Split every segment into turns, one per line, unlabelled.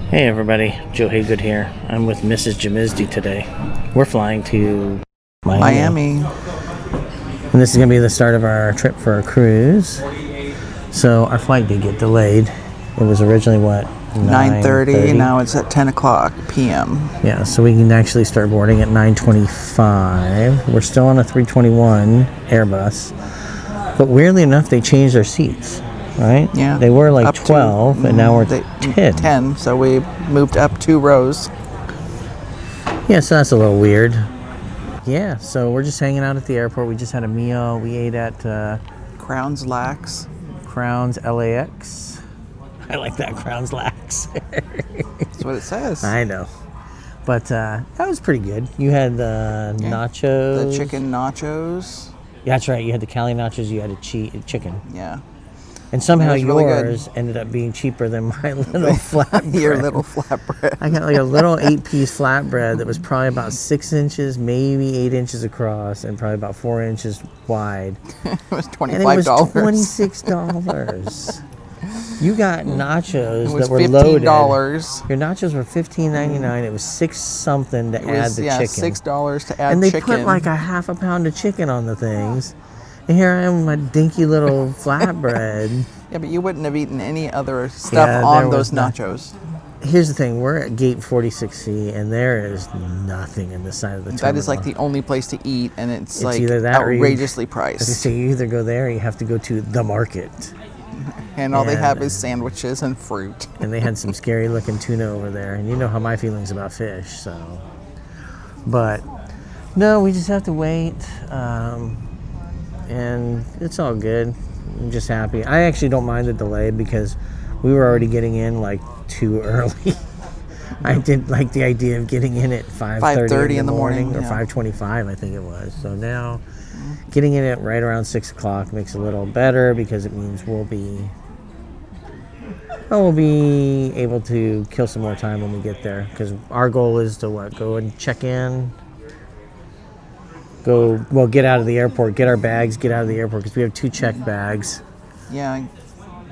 Hey everybody, Joe Haygood here. I'm with Mrs. Jamizdy today. We're flying to Miami. And this is going to be the start of our trip for a cruise. So our flight did get delayed. It was originally what?
9:30. Now it's at 10 o'clock p.m.
Yeah, so we can actually start boarding at 9:25. We're still on a 321 Airbus. But weirdly enough, they changed our seats. Right?
Yeah.
They were like 12, and now we're 10.
10, so we moved up 2 rows.
Yeah, so that's a little weird. Yeah, so we're just hanging out at the airport. We just had a meal. We ate at
Crowns Lax.
Crowns LAX. I like that, Crowns Lax.
That's what it says.
I know. But that was pretty good. You had the nachos.
The chicken nachos.
Yeah, that's right. You had the Cali nachos. You had a chicken.
Yeah.
And somehow
really
yours ended up being cheaper than my little flatbread.
Your little flatbread.
I got like a little 8-piece flatbread that was probably about 6 inches, maybe 8 inches across, and probably about 4 inches wide.
It was $25.
And it was $26. You got nachos that were
$15.
loaded. Your nachos were $15.99. It was $6 something to add the chicken.
$6 to add chicken.
And they put like a half a pound of chicken on the things. And here I am with my dinky little flatbread.
Yeah, but you wouldn't have eaten any other stuff on those nachos.
Here's the thing. We're at gate 46C, and there is nothing in the side of the terminal.
That is like the only place to eat, and it's like
either that
outrageously priced.
So you either go there or you have to go to the market.
And all they have is sandwiches and fruit.
And they had some scary looking tuna over there. And you know how my feelings about fish, so. But, no, we just have to wait. And it's all good. I'm just happy. I actually don't mind the delay because we were already getting in like too early. I didn't like the idea of getting in at 5:30 in the morning or 5:25, I think it was. So now getting in at right around 6 o'clock makes it a little better because it means we'll be able to kill some more time when we get there. Because our goal is to go and check in. Get out of the airport, get our bags, get out of the airport because we have 2 checked bags.
Yeah,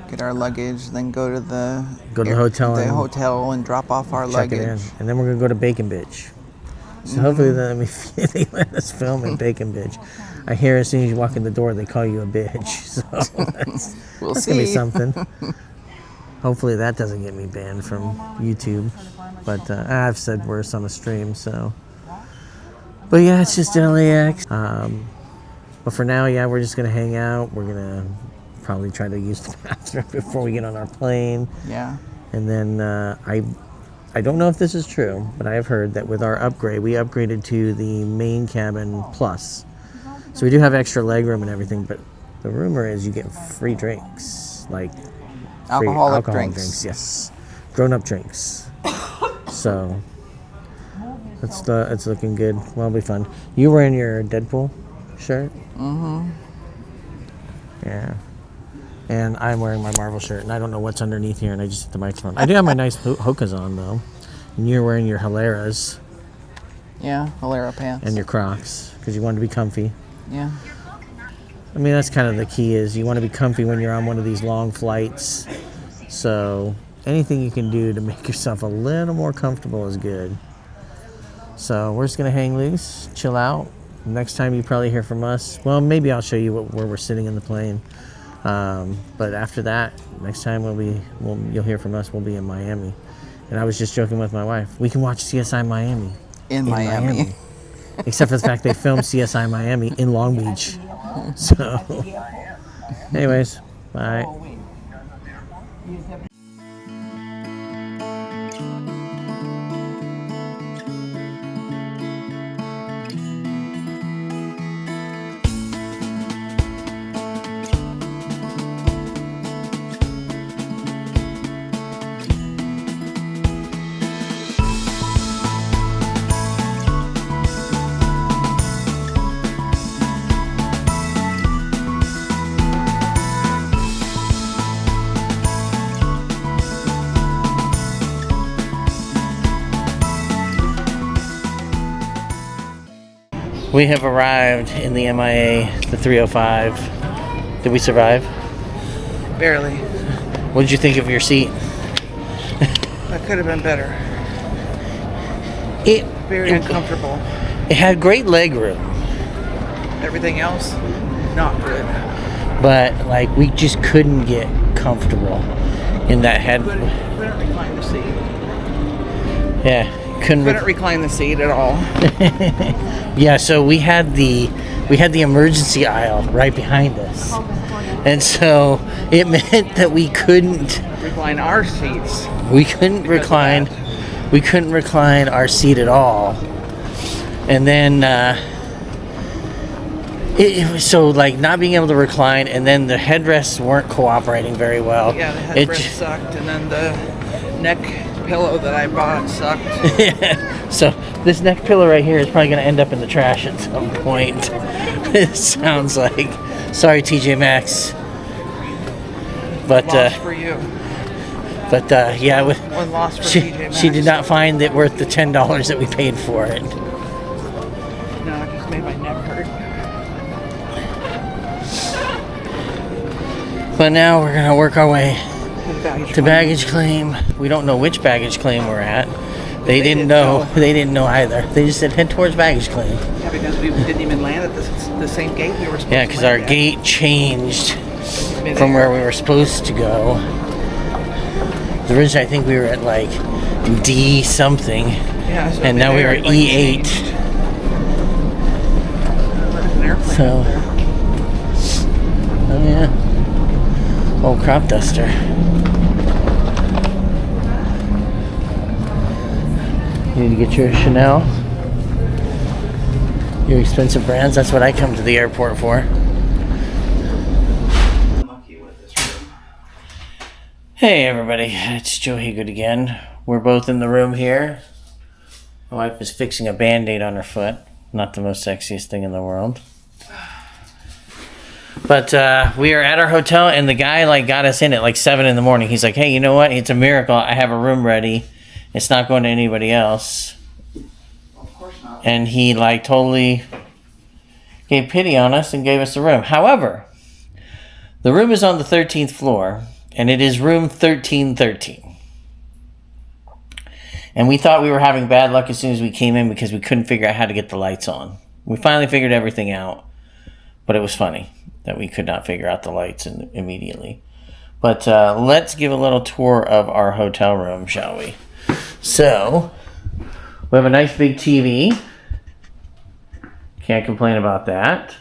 get our luggage, then go to the
hotel
and drop off our
check
luggage.
It in. And then we're gonna go to Bacon Bitch. So hopefully they let us film in Bacon Bitch. I hear as soon as you walk in the door they call you a bitch. So that's gonna be something. Hopefully that doesn't get me banned from YouTube. But I've said worse on the stream, so. But yeah, it's just LAX. But for now, yeah, we're just gonna hang out. We're gonna probably try to use the bathroom before we get on our plane.
Yeah.
And then I don't know if this is true, but I have heard that with our upgrade, we upgraded to the main cabin plus. So we do have extra legroom and everything, but the rumor is you get free drinks, like
alcoholic drinks.
Yes, grown-up drinks. So. It's looking good. Well, it'll be fun. You wearing your Deadpool shirt?
Mm-hmm.
Yeah. And I'm wearing my Marvel shirt, and I don't know what's underneath here, and I just hit the microphone. I do have my nice Hokas on, though. And you're wearing your Hilaras.
Yeah, Hilera pants.
And your Crocs, because you want to be comfy.
Yeah.
I mean, that's kind of the key is you want to be comfy when you're on one of these long flights. So anything you can do to make yourself a little more comfortable is good. So we're just going to hang loose, chill out. Next time you probably hear from us, well, maybe I'll show you where we're sitting in the plane. But after that, next time you'll hear from us, we'll be in Miami. And I was just joking with my wife. We can watch CSI Miami.
In Miami.
Except for the fact they filmed CSI Miami in Long Beach. So, anyways, bye. We have arrived in the MIA, the 305. Did we survive?
Barely.
What did you think of your seat?
That could have been better. Very uncomfortable.
It had great leg room.
Everything else, not good.
But like we just couldn't get comfortable in that head.
Couldn't recline the seat.
Yeah, couldn't
recline the seat at all.
Yeah, so we had the emergency aisle right behind us, and so it meant that we couldn't
recline our seats.
We couldn't recline our seat at all, and then. It was so like not being able to recline, and then the headrests weren't cooperating very well.
Yeah, the headrest sucked, and then the neck pillow that I bought sucked.
Yeah. So this neck pillow right here is probably going to end up in the trash at some point. It sounds like. Sorry, TJ Maxx. But
loss for you.
But yeah,
one loss for TJ Maxx.
She did not find it worth the $10 that we paid for it.
No, it just made my neck hurt.
But now we're gonna work our way
to
baggage claim. We don't know which baggage claim we're at. They didn't know. They didn't know either. They just said head towards baggage claim.
Yeah, because we didn't even land at the same gate we were supposed to.
Yeah, because our gate changed from where we were supposed to go. Originally, I think we were at like D something, and now we were E8. So, oh yeah. Old crop duster. You need to get your Chanel. Your expensive brands. That's what I come to the airport for. Hey everybody, it's Joe Hegood again. We're both in the room here. My wife is fixing a band-aid on her foot. Not the most sexiest thing in the world. But we are at our hotel, and the guy like got us in at like 7 in the morning. He's like, hey, you know what? It's a miracle. I have a room ready. It's not going to anybody else.
Of course not.
And he like totally gave pity on us and gave us a room. However, the room is on the 13th floor, and it is room 1313. And we thought we were having bad luck as soon as we came in because we couldn't figure out how to get the lights on. We finally figured everything out, but it was funny that we could not figure out the lights immediately. But let's give a little tour of our hotel room, shall we? So, we have a nice big TV. Can't complain about that.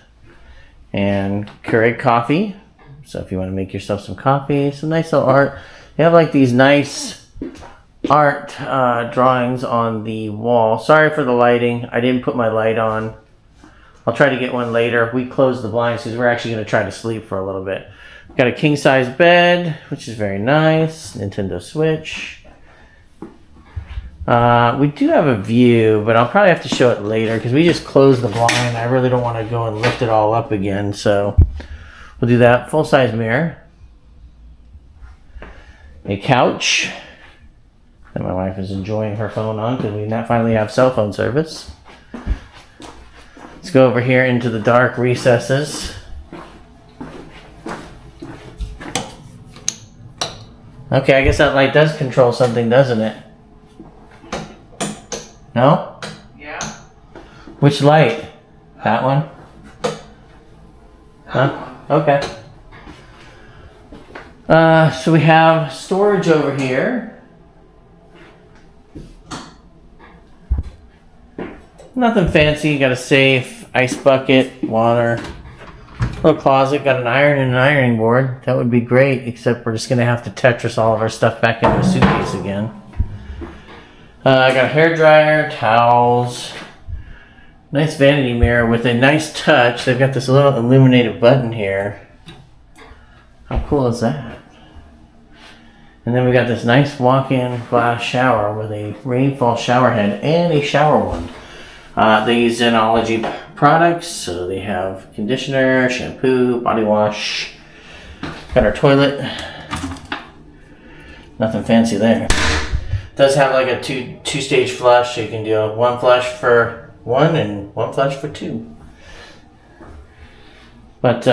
And Keurig coffee. So if you want to make yourself some coffee, some nice little art. They have like these nice art drawings on the wall. Sorry for the lighting. I didn't put my light on. I'll try to get one later. We closed the blinds because we're actually going to try to sleep for a little bit. We've got a king-size bed, which is very nice. Nintendo Switch. We do have a view, but I'll probably have to show it later because we just closed the blind. I really don't want to go and lift it all up again, so we'll do that. Full-size mirror. A couch that my wife is enjoying her phone on because we now finally have cell phone service. Let's go over here into the dark recesses. Okay, I guess that light does control something, doesn't it? No?
Yeah.
Which light? That one? Huh? Okay. So we have storage over here. Nothing fancy. You got a safe, ice bucket, water, little closet. Got an iron and an ironing board. That would be great, except we're just going to have to Tetris all of our stuff back into a suitcase again. I got a hairdryer, towels, nice vanity mirror with a nice touch. They've got this little illuminated button here. How cool is that? And then we got this nice walk-in glass shower with a rainfall shower head and a shower wand. They use Tacology products, so they have conditioner, shampoo, body wash. Got our toilet. Nothing fancy there. Does have like a two-stage flush, so you can do one flush for one and one flush for two. But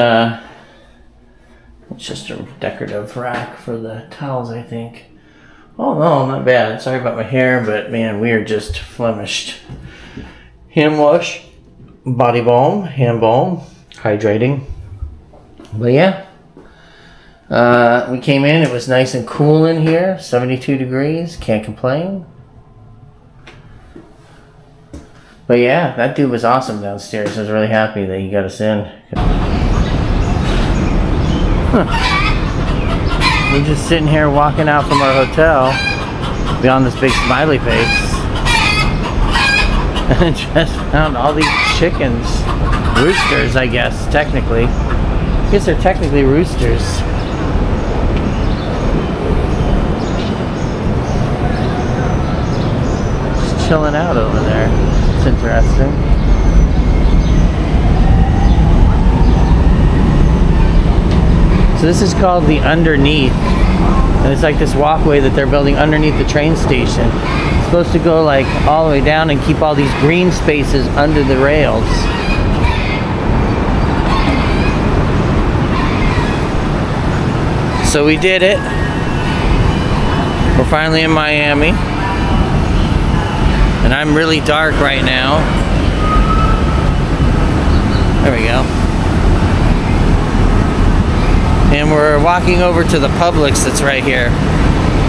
it's just a decorative rack for the towels, I think. Oh no, not bad. Sorry about my hair, but man, we are just blemished. Hand wash, body balm, hand balm, hydrating. But yeah, we came in. It was nice and cool in here. 72 degrees. Can't complain. But yeah, that dude was awesome downstairs. I was really happy that he got us in. We're just sitting here walking out from our hotel beyond this big smiley face. And just found all these chickens. Roosters, I guess, technically. I guess they're technically roosters. Just chilling out over there. It's interesting. So this is called the Underneath. And it's like this walkway that they're building underneath the train station. It's supposed to go like all the way down and keep all these green spaces under the rails. So we did it. We're finally in Miami. And I'm really dark right now. There we go. And we're walking over to the Publix that's right here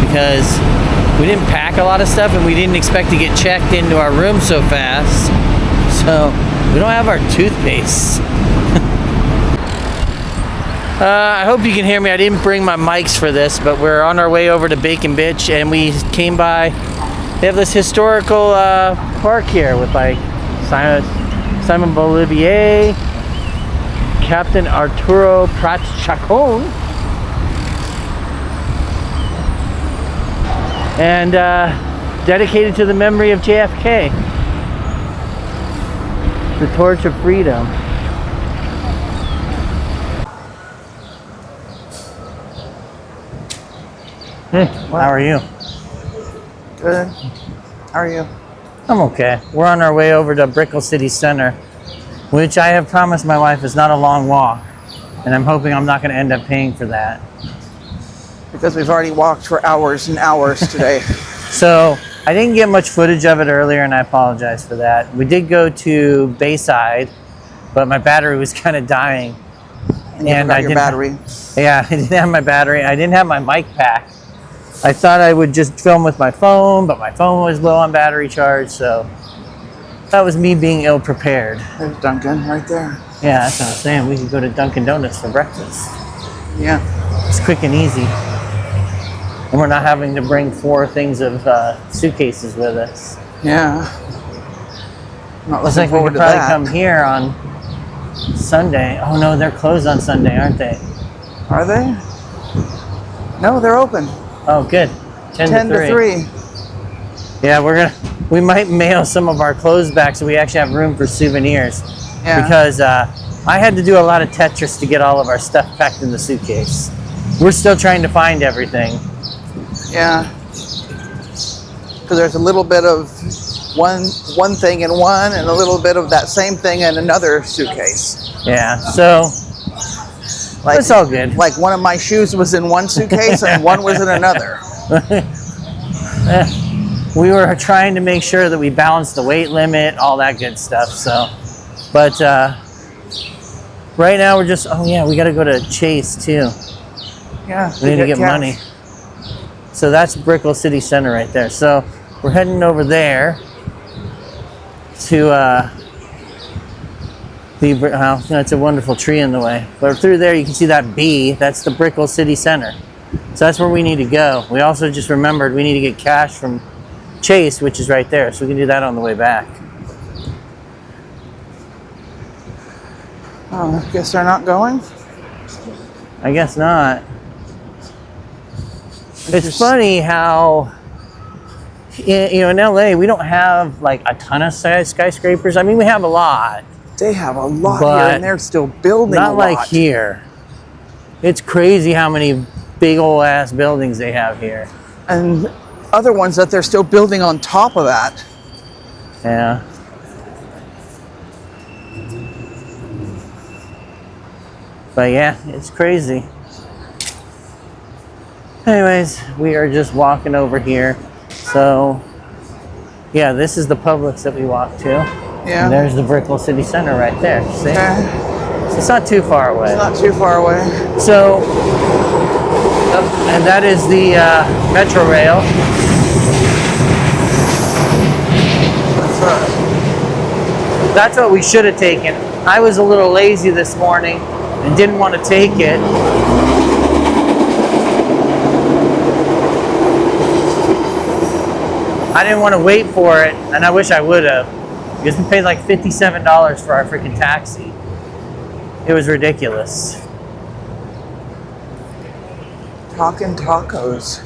because we didn't pack a lot of stuff and we didn't expect to get checked into our room so fast. So we don't have our toothpaste. I hope you can hear me. I didn't bring my mics for this, but we're on our way over to Bacon Bitch and we came by. They have this historical park here with like Simon Bolivier, Captain Arturo Prat Chacon, and dedicated to the memory of JFK, the Torch of Freedom. Hey, how are you?
Good. How are you?
I'm okay. We're on our way over to Brickell City Centre, which I have promised my wife is not a long walk, and I'm hoping I'm not going to end up paying for that.
Because we've already walked for hours and hours today.
So I didn't get much footage of it earlier, and I apologize for that. We did go to Bayside, but my battery was kind of dying.
And I didn't have your battery.
Yeah, I didn't have my battery. I didn't have my mic pack. I thought I would just film with my phone, but my phone was low on battery charge, so that was me being ill-prepared.
There's Dunkin' right there.
Yeah, that's what I'm saying. We could go to Dunkin' Donuts for breakfast.
Yeah.
It's quick and easy. And we're not having to bring 4 things of suitcases with us.
Yeah. Not
Looks
looking
like we
forward
could
to
probably
that.
come here on Sunday. Oh no, they're closed on Sunday, aren't they?
Are they? No, they're open.
Oh, good. 10 to 3. Yeah, we might mail some of our clothes back so we actually have room for souvenirs.
Yeah.
Because I had to do a lot of Tetris to get all of our stuff packed in the suitcase. We're still trying to find everything.
Yeah. Because there's a little bit of one thing in one and a little bit of that same thing in another suitcase.
Yeah, so
Like,
it's all good.
Like one of my shoes was in one suitcase and one was in another.
We were trying to make sure that we balanced the weight limit, all that good stuff. So, but right now we're just, oh yeah, we got to go to Chase too.
Yeah.
We need to get
cash.
money. So that's Brickell City Centre right there. So we're heading over there to that's a wonderful tree in the way. But through there you can see that B. That's the Brickell City Centre. So that's where we need to go. We also just remembered we need to get cash from Chase, which is right there. So we can do that on the way back.
Oh, I guess they're not going?
I guess not. It's funny how, in LA, we don't have like a ton of skyscrapers. I mean, we have a lot.
They have a lot
But
here and they're still building a
Not
lot.
like here. It's crazy how many big old ass buildings they have here.
And other ones that they're still building on top of that.
Yeah. But yeah, it's crazy. Anyways, we are just walking over here. So, yeah, this is the Publix that we walked to.
Yeah.
And there's the Brickell City Centre right there. See?
Okay.
So it's not too far away.
It's not too far away.
So, and that is the Metro Rail. That's what we should have taken. I was a little lazy this morning and didn't want to take it. I didn't want to wait for it, and I wish I would have. Because we paid like $57 for our freaking taxi. It was ridiculous.
Talking tacos.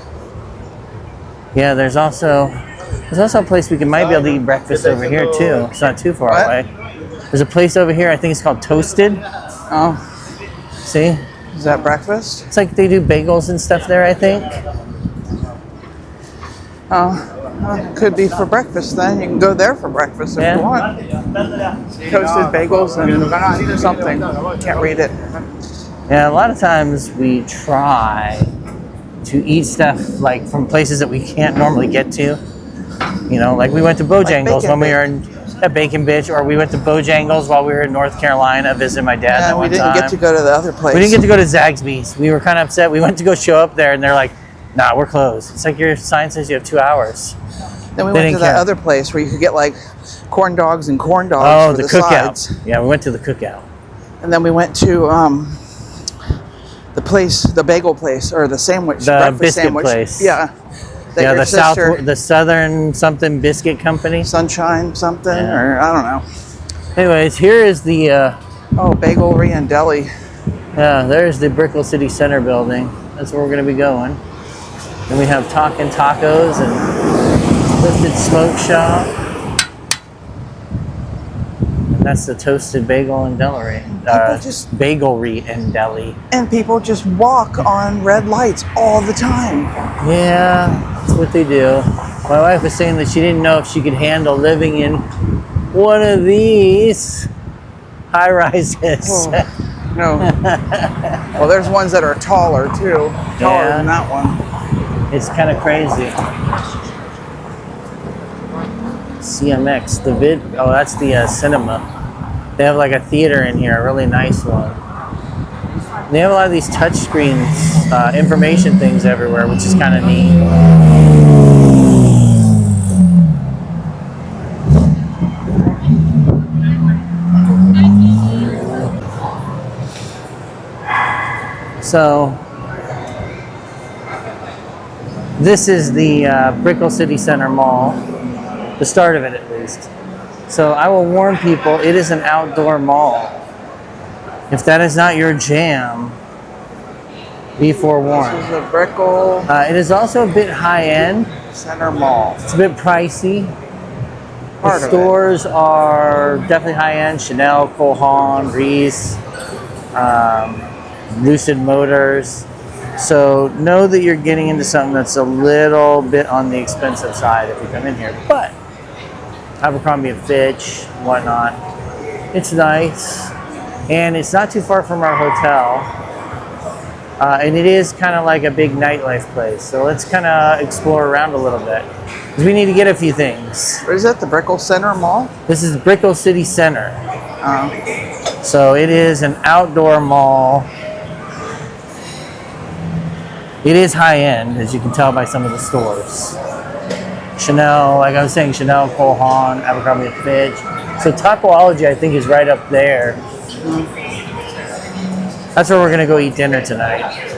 Yeah, there's also a place we might be able to eat breakfast over here too. It's not too far away. There's a place over here, I think it's called Toasted.
Oh.
See?
Is that breakfast?
It's like they do bagels and stuff there, I think.
Oh. Well, could be for breakfast then. You can go there for breakfast if you want. Toasted bagels and something. Can't read it.
Yeah, a lot of times we try to eat stuff like from places that we can't normally get to. You know, like we went to Bojangles when we were in a Bacon Bitch, or we went to Bojangles while we were in North Carolina visiting my dad that one time.
We didn't get to go to the other place.
We didn't get to go to Zaxby's. We were kind of upset. We went to go show up there and they're like, nah, we're closed. It's like your sign says you have 2 hours.
Then we went to that other place where you could get like corn dogs and corn dogs.
Oh,
for
the
cookout.
Sides. Yeah, we went to the cookout.
And then we went to the place, the bagel place, or the sandwich,
the
breakfast
biscuit
sandwich.
place.
Yeah.
Yeah, the Southern something biscuit company.
Sunshine something, or I don't know.
Anyways, here is the
Bagelry and Deli.
Yeah, there's the Brickell City Centre building. That's where we're going to be going. Then we have Talkin' Tacos and Lifted Smoke Shop. And that's the Toasted Bagel and Deli. Bagelry and Deli.
And people just walk on red lights all the time.
Yeah, that's what they do. My wife was saying that she didn't know if she could handle living in one of these high rises.
Oh, no. Well, there's ones that are taller too. Taller than that one.
It's kind of crazy. CMX, the vid. Oh, that's the cinema. They have like a theater in here, a really nice one. They have a lot of these touch screens, information things everywhere, which is kind of neat. So, this is the Brickell City Centre Mall, the start of it at least. So I will warn people, it is an outdoor mall. If that is not your jam, be forewarned.
This is a Brickell.
It is also a bit high-end.
Center Mall.
It's a bit pricey. The stores are definitely high-end. Chanel, Cole Haan, Reese, Lucid Motors. So know that you're getting into something that's a little bit on the expensive side if you come in here. But Abercrombie & Fitch, whatnot, it's nice. And it's not too far from our hotel. And it is kind of like a big nightlife place. So let's kind of explore around a little bit. Because we need to get a few things.
What is that, the Brickell Center Mall?
This is Brickell City Centre. So it is an outdoor mall. It is high-end, as you can tell by some of the stores. Chanel, like I was saying, Chanel, Cole Haan, Abercrombie & Fitch. So Tacology, I think, is right up there. That's where we're going to go eat dinner tonight.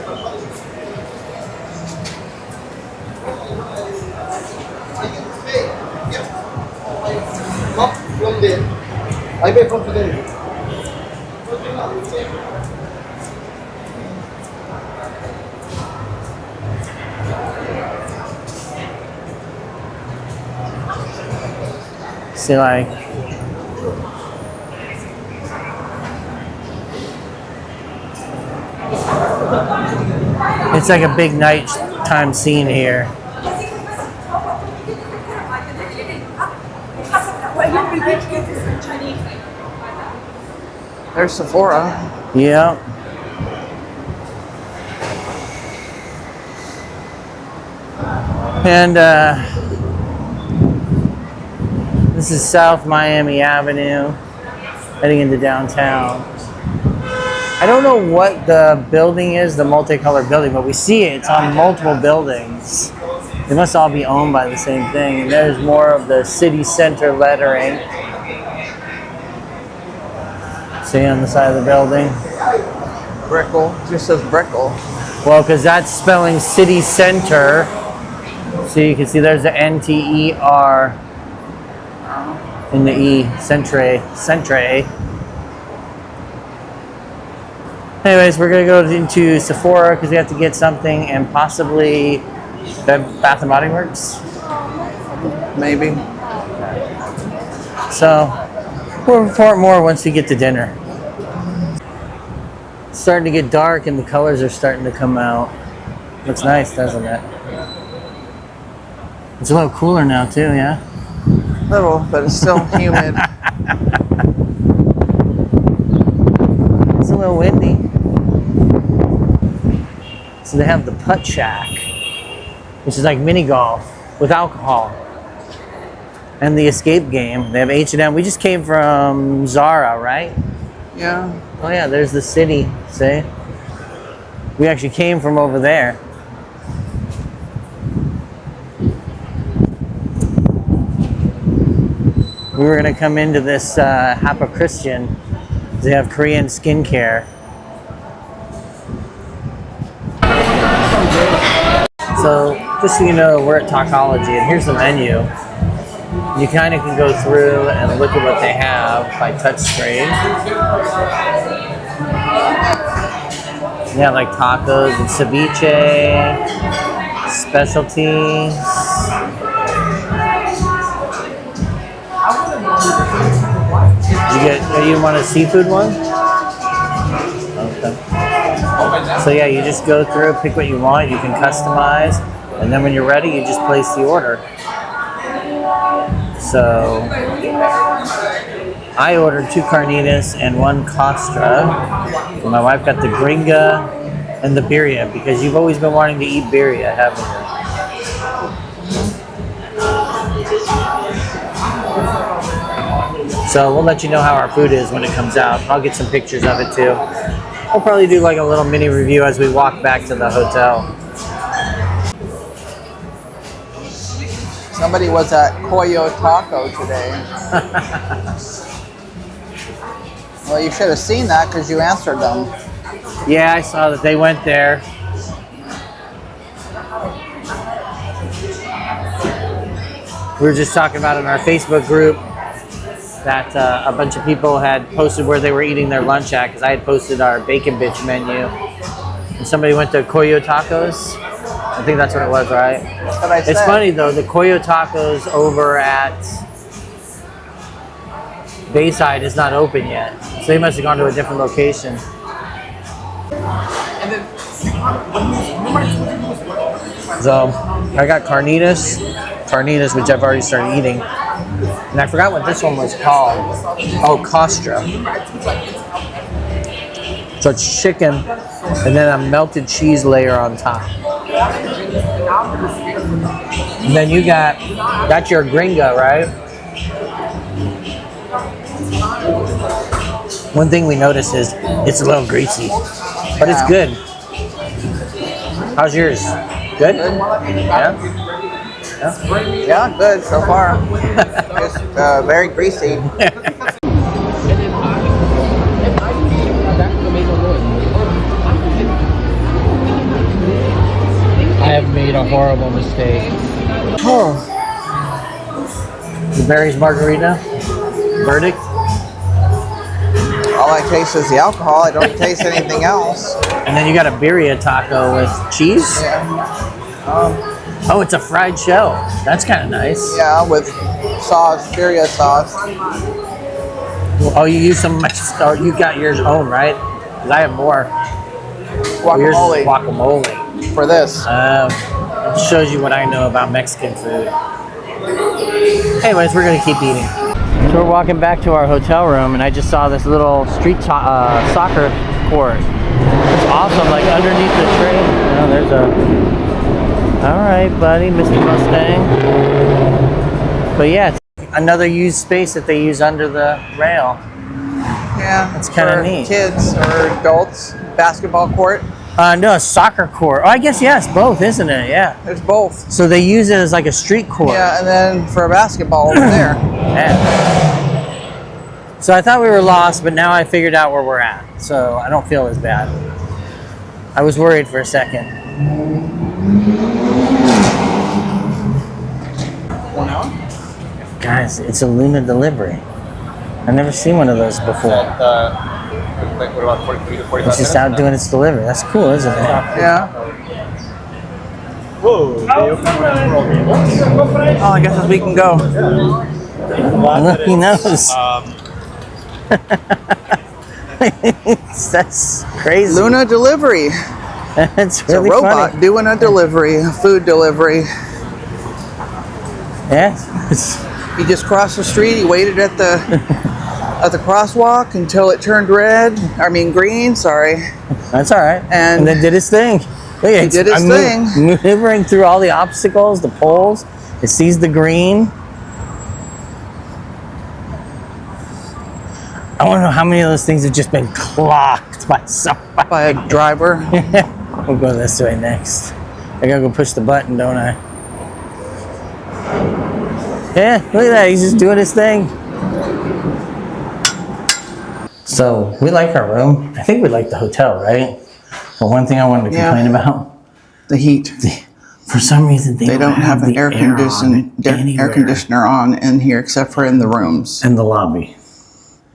See, like, it's like a big nighttime scene here.
There's Sephora.
Yeah. And this is South Miami Avenue, heading into downtown. I don't know what the building is, the multicolored building, but we see it. It's on multiple buildings. They must all be owned by the same thing. And there's more of the city center lettering. See on the side of the building?
Brickell. It just says Brickell.
Well, because that's spelling city center. So you can see there's the N-T-E-R in the E, Centre. Anyways, we're going to go into Sephora because we have to get something, and possibly the Bath and Body Works.
Maybe.
So we'll report more once we get to dinner. It's starting to get dark and the colors are starting to come out. Looks nice, doesn't it? It's a little cooler now too, yeah?
Little, but it's still humid.
It's a little windy. So they have the putt shack, which is like mini golf with alcohol. And the escape game. They have H&M. We just came from Zara, right?
Yeah.
Oh yeah, there's the city, see? We actually came from over there. We were gonna come into this Hapa Christian. They have Korean skincare. So, just so you know, we're at Tacology, and here's the menu. You kind of can go through and look at what they have by touchscreen. Yeah, like tacos and ceviche, specialties. You want a seafood one? Okay. So yeah, you just go through, pick what you want, you can customize, and then when you're ready, you just place the order. So I ordered 2 carnitas and 1 costra. My wife got the gringa and the birria, because you've always been wanting to eat birria, haven't you? So we'll let you know how our food is when it comes out. I'll get some pictures of it too. We'll probably do like a little mini review as we walk back to the hotel.
Somebody was at Coyo Taco today. Well, you should have seen that because you answered them.
Yeah, I saw that they went there. We were just talking about in our Facebook group that a bunch of people had posted where they were eating their lunch at, because I had posted our Bacon Bitch menu. And somebody went to Coyo Tacos. I think that's what it was, right?
That's what I said.
It's funny though, the Coyo Tacos over at Bayside is not open yet. So they must have gone to a different location. So I got carnitas, which I've already started eating. And I forgot what this one was called. Oh, costra. So it's chicken and then a melted cheese layer on top. And then you got, that's your gringa, right? One thing we noticed is it's a little greasy, but it's good. How's yours? Good? Yeah?
Yeah, good so far. Just very greasy.
I have made a horrible mistake. Oh. The Barry's Margarita. Verdict?
All I taste is the alcohol. I don't taste anything else.
And then you got a birria taco with cheese?
Yeah.
Oh, it's a fried shell. That's kind of nice.
Yeah, with sauce, birria sauce.
Oh, you use some of my stuff. You got yours own, right? Because I have more.
Guacamole.
Guacamole.
For this.
It shows you what I know about Mexican food. Anyways, we're going to keep eating. So we're walking back to our hotel room, and I just saw this little street soccer court. It's awesome, like underneath the train. Oh, there's a All right, buddy, Mr. Mustang. But yeah, it's another used space that they use under the rail.
Yeah,
That's kind of neat.
Kids or adults, basketball court.
No, a soccer court. Oh, I guess yes, both, isn't it? Yeah.
There's both.
So they use it as like a street court.
Yeah, and then for a basketball over there.
Yeah. So I thought we were lost, but now I figured out where we're at. So I don't feel as bad. I was worried for a second. Guys, it's a Luna delivery. I've never seen one of those before.
Like what about 40 to 45
It's just out doing its delivery. That's cool, isn't it?
Yeah.
Whoa.
Oh, I guess we can go.
Look, he knows. That's crazy.
Luna delivery.
That's
It's
really
a robot
funny.
doing a delivery, a food delivery.
Yes.
He just crossed the street. He waited at the crosswalk until it turned green. Sorry.
That's all right.
And
then did his thing. Look,
he did his thing.
Maneuvering through all the obstacles, the poles. It sees the green. I want to know how many of those things have just been clocked by somebody.
By a driver.
We'll go this way next. I gotta go push the button, don't I? Yeah, look at that. He's just doing his thing. So, we like our room. I think we like the hotel, right? But one thing I wanted to complain about.
The heat.
For some reason, they
They don't have an air
anywhere.
conditioner on in here except for in the rooms.
In the lobby.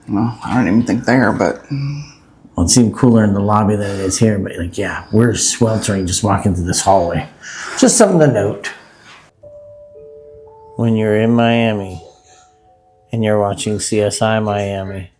Well, I don't even think there, but
Well, it seemed cooler in the lobby than it is here, but like, yeah, we're sweltering just walking through this hallway. Just something to note. When you're in Miami and you're watching CSI Miami,